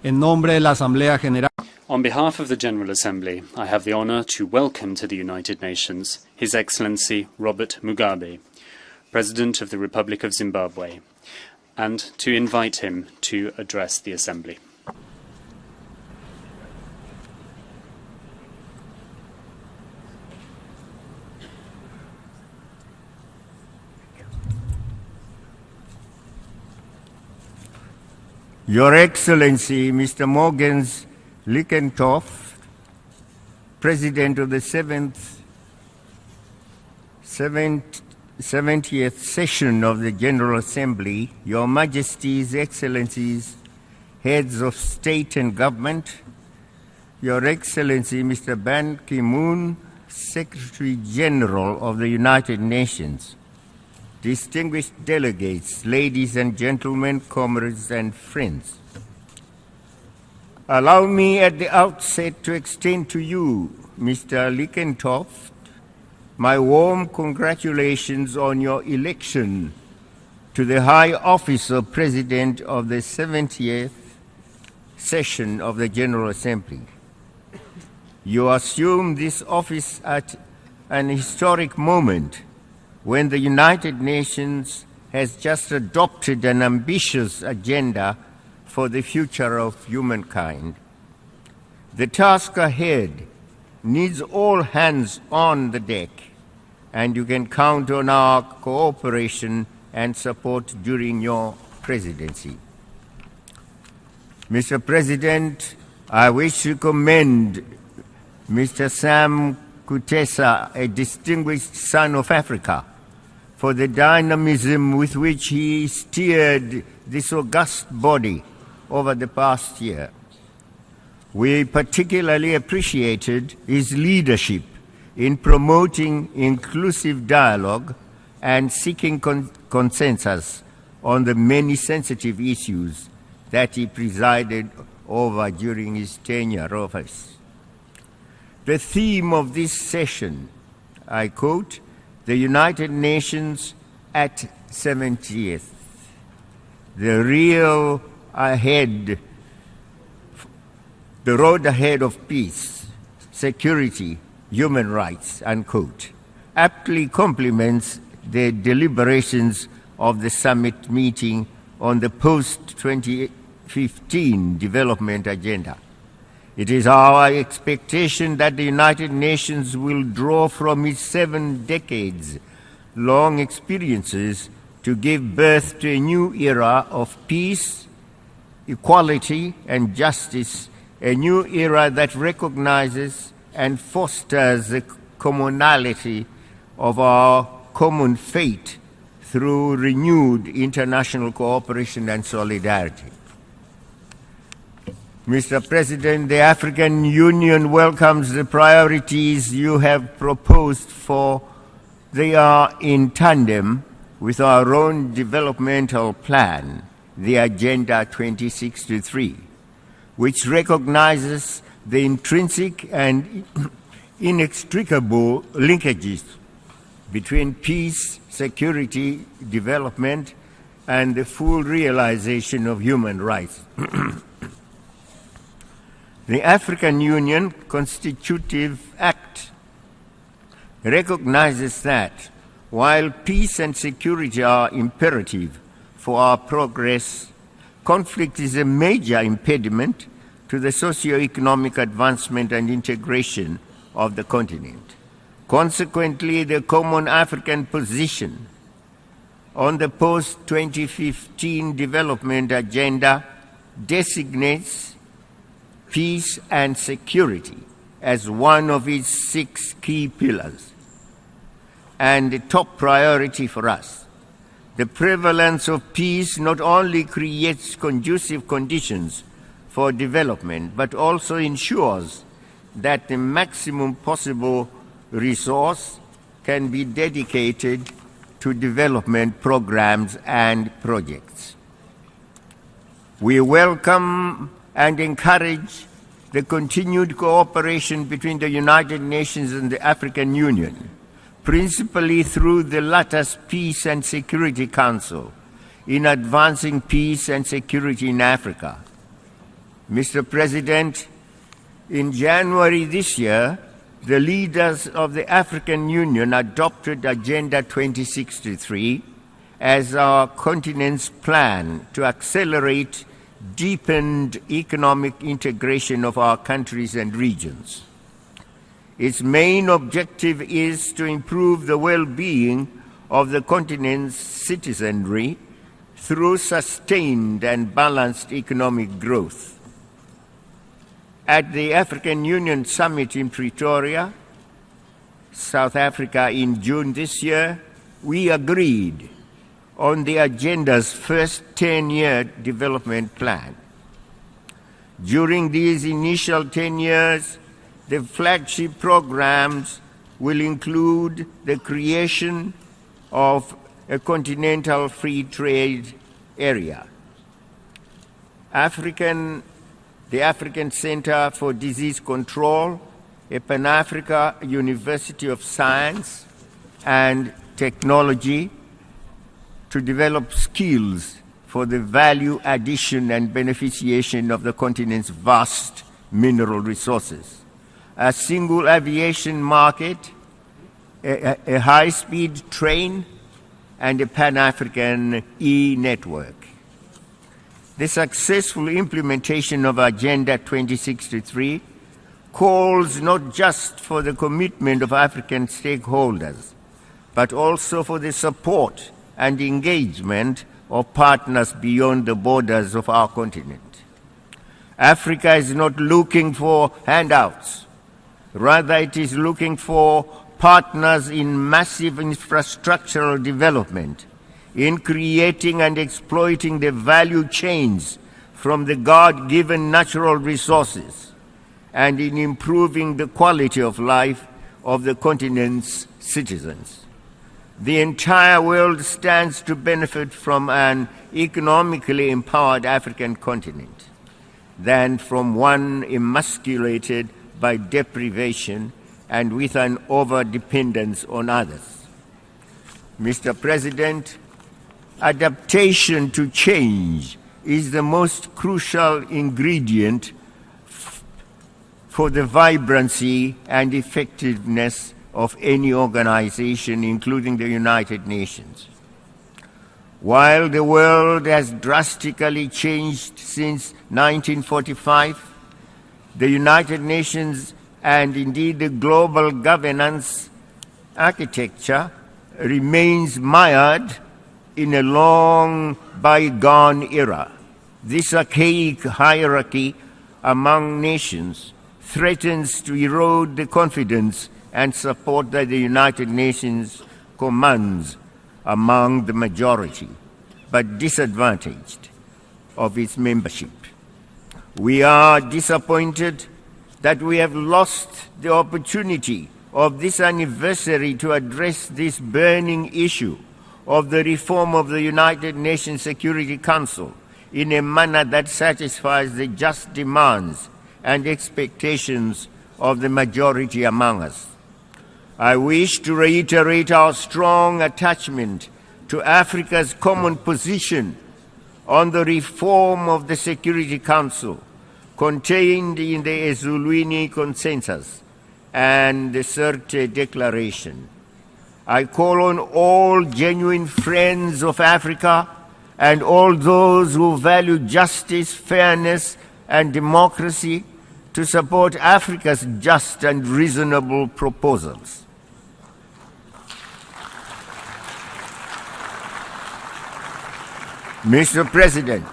En nombre de la Asamblea General. On behalf of the General Assembly, I have the honor to welcome to the United Nations His Excellency Robert Mugabe, President of the Republic of Zimbabwe, and to invite him to address the Assembly. Your Excellency, Mr. Morgans Lickenthoff, President of the 70th Session of the General Assembly, Your Majesties, Excellencies, Heads of State and Government, Your Excellency, Mr. Ban Ki-moon, Secretary General of the United Nations, distinguished delegates, ladies and gentlemen, comrades and friends. Allow me at the outset to extend to you, Mr. Lickenthoff, my warm congratulations on your election to the high office of President of the 70th Session of the General Assembly. You assume this office at an historic moment when the United Nations has just adopted an ambitious agenda for the future of humankind. The task ahead needs all hands on the deck, and you can count on our cooperation and support during your presidency. Mr. President, I wish to commend Mr. Sam Kutesa, a distinguished son of Africa, for the dynamism with which he steered this august body over the past year. We particularly appreciated his leadership in promoting inclusive dialogue and seeking consensus on the many sensitive issues that he presided over during his tenure of office. The theme of this session, I quote, "The United Nations at 70th, the road ahead of peace, security, human rights," unquote, aptly complements the deliberations of the summit meeting on the post-2015 development agenda. It is our expectation that the United Nations will draw from its 7 decades-long experiences to give birth to a new era of peace, equality, and justice, a new era that recognizes and fosters the commonality of our common fate through renewed international cooperation and solidarity. Mr. President, the African Union welcomes the priorities you have proposed, for they are in tandem with our own developmental plan, the Agenda 2063, which recognizes the intrinsic and inextricable linkages between peace, security, development, and the full realization of human rights. The African Union Constitutive Act recognizes that while peace and security are imperative for our progress, conflict is a major impediment to the socio-economic advancement and integration of the continent. Consequently, the Common African Position on the post-2015 development agenda designates peace and security as one of its 6 key pillars and a top priority for us. The prevalence of peace not only creates conducive conditions for development, but also ensures that the maximum possible resource can be dedicated to development programs and projects. We welcome and encourage the continued cooperation between the United Nations and the African Union, principally through the latter's Peace and Security Council, in advancing peace and security in Africa. Mr. President, in January this year, the leaders of the African Union adopted Agenda 2063 as our continent's plan to accelerate deepened economic integration of our countries and regions. Its main objective is to improve the well-being of the continent's citizenry through sustained and balanced economic growth. At the African Union Summit in Pretoria, South Africa in June this year, we agreed on the agenda's first 10-year development plan. During these initial 10 years, the flagship programs will include the creation of a continental free trade area, the African Center for Disease Control, a Pan-Africa University of Science and Technology to develop skills for the value addition and beneficiation of the continent's vast mineral resources, a single aviation market, a high-speed train, and a Pan-African e-network. The successful implementation of Agenda 2063 calls not just for the commitment of African stakeholders, but also for the support and engagement of partners beyond the borders of our continent. Africa is not looking for handouts. Rather, it is looking for partners in massive infrastructural development, in creating and exploiting the value chains from the God-given natural resources, and in improving the quality of life of the continent's citizens. The entire world stands to benefit from an economically empowered African continent than from one emasculated by deprivation and with an over-dependence on others. Mr. President, adaptation to change is the most crucial ingredient for the vibrancy and effectiveness of any organization, including the United Nations. While the world has drastically changed since 1945, the United Nations and indeed the global governance architecture remains mired in a long bygone era. This archaic hierarchy among nations threatens to erode the confidence and support that the United Nations commands among the majority, but disadvantaged of its membership. We are disappointed that we have lost the opportunity of this anniversary to address this burning issue of the reform of the United Nations Security Council in a manner that satisfies the just demands and expectations of the majority among us. I wish to reiterate our strong attachment to Africa's common position on the reform of the Security Council contained in the Ezulwini Consensus and the Sirte Declaration. I call on all genuine friends of Africa and all those who value justice, fairness, and democracy to support Africa's just and reasonable proposals. Mr. President,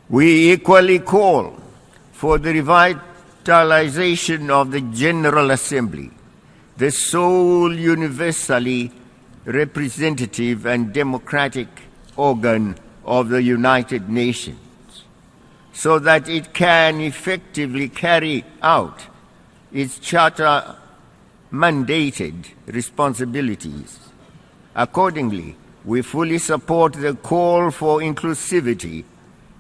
we equally call for the revitalization of the General Assembly, the sole universally representative and democratic organ of the United Nations, so that it can effectively carry out its charter mandated responsibilities. Accordingly, we fully support the call for inclusivity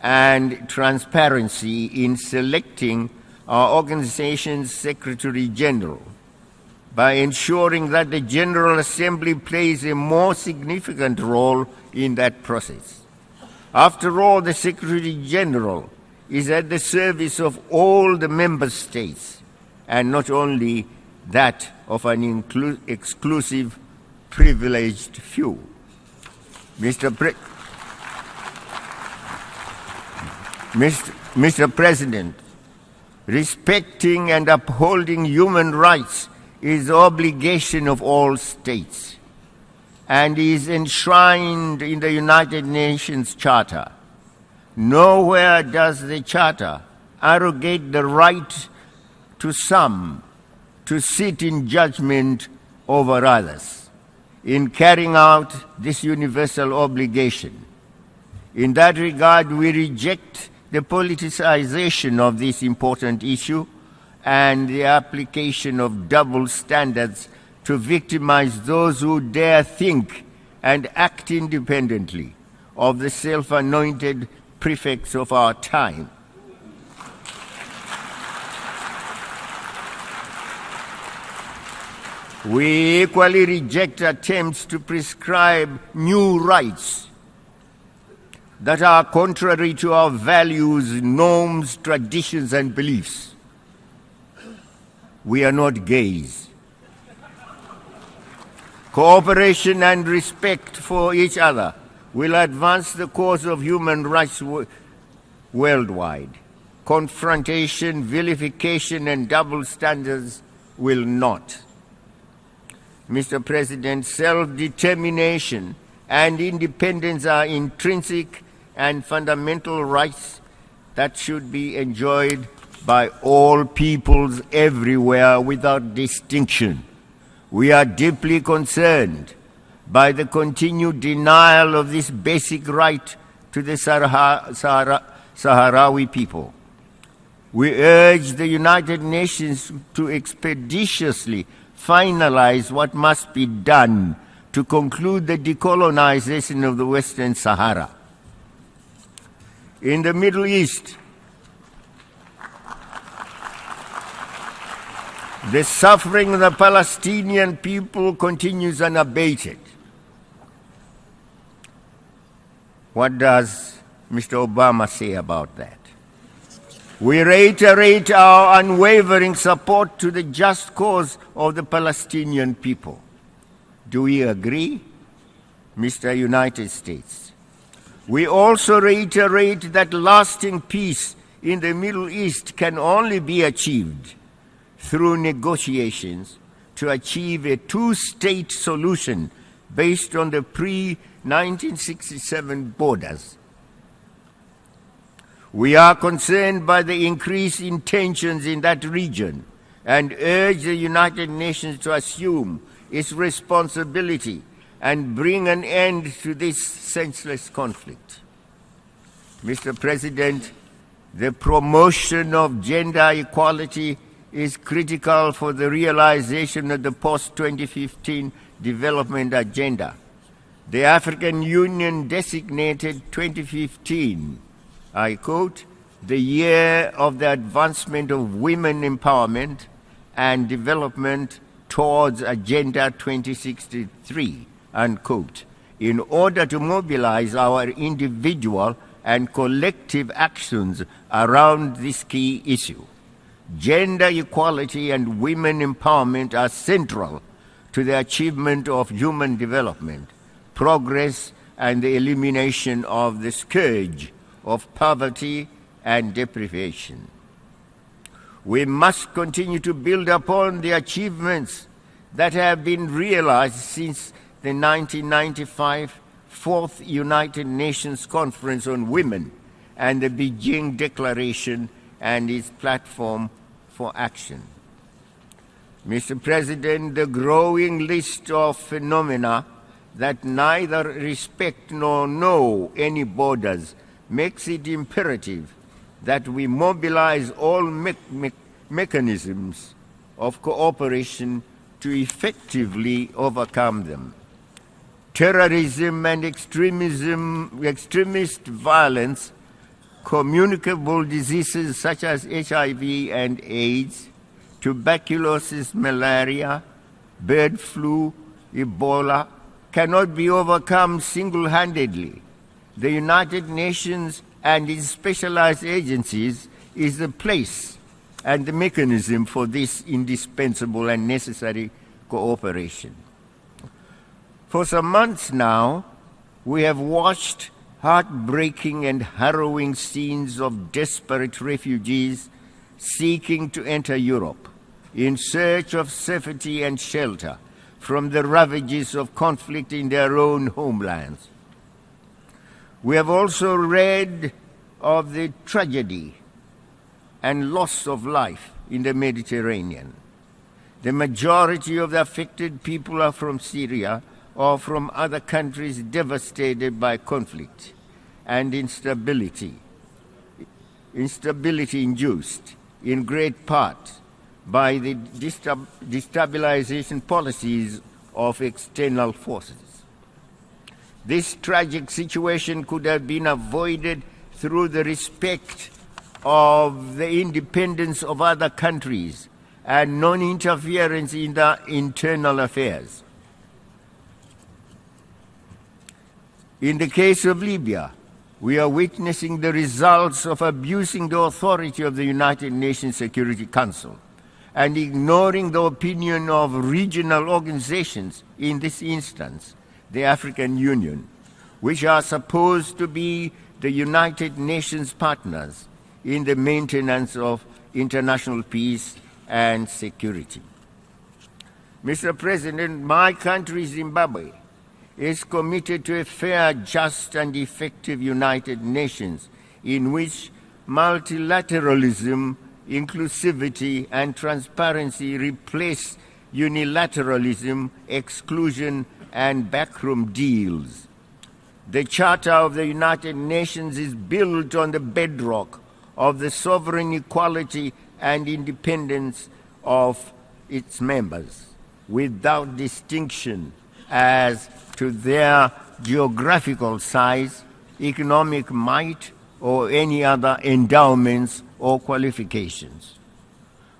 and transparency in selecting our organization's Secretary General by ensuring that the General Assembly plays a more significant role in that process. After all, the Secretary General is at the service of all the member states and not only that of an exclusive, privileged few. Mr. President, respecting and upholding human rights is the obligation of all states and is enshrined in the United Nations Charter. Nowhere does the Charter arrogate the right to some to sit in judgment over others in carrying out this universal obligation. In that regard, we reject the politicization of this important issue and the application of double standards to victimize those who dare think and act independently of the self-anointed prefects of our time. We equally reject attempts to prescribe new rights that are contrary to our values, norms, traditions, and beliefs. We are not gays. Cooperation and respect for each other will advance the cause of human rights worldwide. Confrontation, vilification, and double standards will not. Mr. President, self-determination and independence are intrinsic and fundamental rights that should be enjoyed by all peoples everywhere without distinction. We are deeply concerned by the continued denial of this basic right to the Sahrawi people. We urge the United Nations to expeditiously finalize what must be done to conclude the decolonization of the Western Sahara. In the Middle East, the suffering of the Palestinian people continues unabated. What does Mr. Obama say about that? We reiterate our unwavering support to the just cause of the Palestinian people. Do we agree, Mr. United States? We also reiterate that lasting peace in the Middle East can only be achieved through negotiations to achieve a two-state solution based on the pre-1967 borders. We are concerned by the increase in tensions in that region and urge the United Nations to assume its responsibility and bring an end to this senseless conflict. Mr. President, the promotion of gender equality is critical for the realization of the post-2015 development agenda. The African Union designated 2015, I quote, the year of the advancement of women empowerment and development towards Agenda 2063, unquote, in order to mobilize our individual and collective actions around this key issue. Gender equality and women empowerment are central to the achievement of human development, progress, and the elimination of the scourge of poverty and deprivation. We must continue to build upon the achievements that have been realized since the 1995 Fourth United Nations Conference on Women and the Beijing Declaration and its platform for action. Mr. President, the growing list of phenomena that neither respect nor know any borders makes it imperative that we mobilize all mechanisms of cooperation to effectively overcome them. Terrorism and extremist violence, communicable diseases such as HIV and AIDS, tuberculosis, malaria, bird flu, Ebola, cannot be overcome single-handedly. the United Nations and its specialized agencies is the place and the mechanism for this indispensable and necessary cooperation. For some months now, we have watched heartbreaking and harrowing scenes of desperate refugees seeking to enter Europe in search of safety and shelter from the ravages of conflict in their own homelands. We have also read of the tragedy and loss of life in the Mediterranean. The majority of the affected people are from Syria or from other countries devastated by conflict and instability induced in great part by the destabilization policies of external forces. This tragic situation could have been avoided through the respect of the independence of other countries and non-interference in their internal affairs. In the case of Libya, we are witnessing the results of abusing the authority of the United Nations Security Council and ignoring the opinion of regional organizations, in this instance, the African Union, which are supposed to be the United Nations partners in the maintenance of international peace and security. Mr. President, my country, Zimbabwe, is committed to a fair, just, and effective United Nations in which multilateralism, inclusivity, and transparency replace unilateralism, exclusion, and backroom deals. The Charter of the United Nations is built on the bedrock of the sovereign equality and independence of its members, without distinction as to their geographical size, economic might, or any other endowments or qualifications.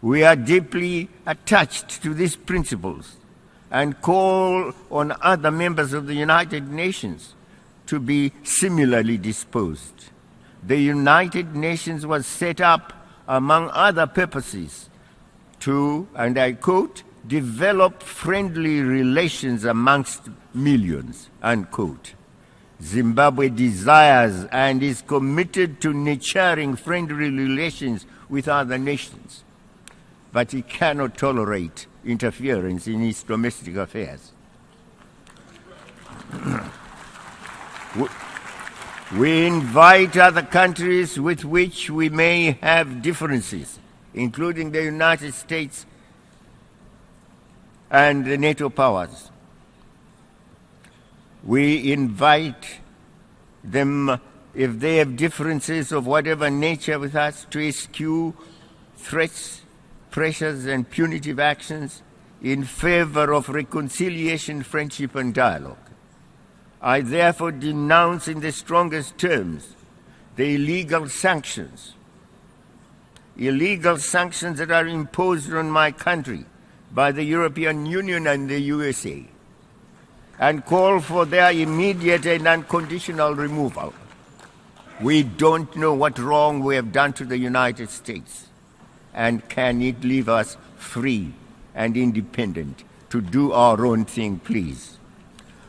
We are deeply attached to these principles and call on other members of the United Nations to be similarly disposed. The United Nations was set up, among other purposes, to, and I quote, develop friendly relations amongst millions, unquote. Zimbabwe desires and is committed to nurturing friendly relations with other nations, but it cannot tolerate interference in its domestic affairs. We invite other countries with which we may have differences, including the United States and the NATO powers. We invite them, if they have differences of whatever nature with us, to eschew threats, pressures, and punitive actions in favor of reconciliation, friendship, and dialogue. I therefore denounce in the strongest terms the illegal sanctions that are imposed on my country by the European Union and the USA, and call for their immediate and unconditional removal. We don't know what wrong we have done to the United States, and can it leave us free and independent to do our own thing, please?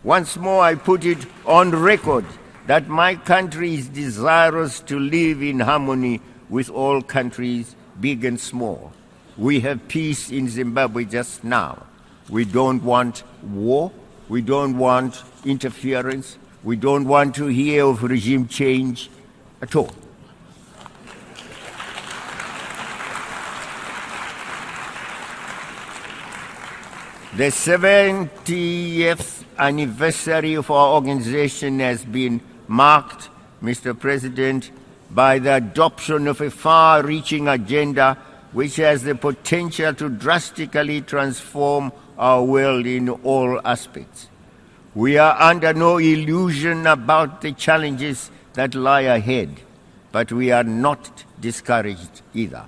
Once more, I put it on record that my country is desirous to live in harmony with all countries, big and small. We have peace in Zimbabwe just now. We don't want war. We don't want interference. We don't want to hear of regime change at all. The 70th anniversary of our organization has been marked, Mr. President, by the adoption of a far-reaching agenda which has the potential to drastically transform our world in all aspects. We are under no illusion about the challenges that lie ahead, but we are not discouraged either.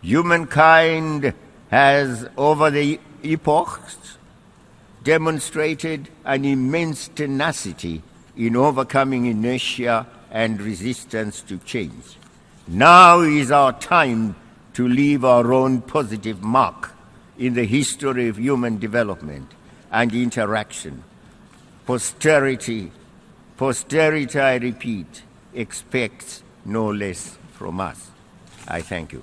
Humankind has, over the epochs, demonstrated an immense tenacity in overcoming inertia and resistance to change. Now is our time to leave our own positive mark in the history of human development and interaction. Posterity, I repeat, expects no less from us. I thank you.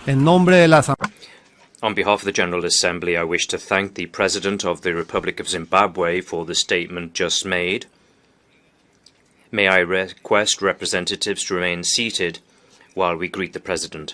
En nombre de la Asamblea. On behalf of the General Assembly, I wish to thank the President of the Republic of Zimbabwe for the statement just made. May I request representatives to remain seated while we greet the President.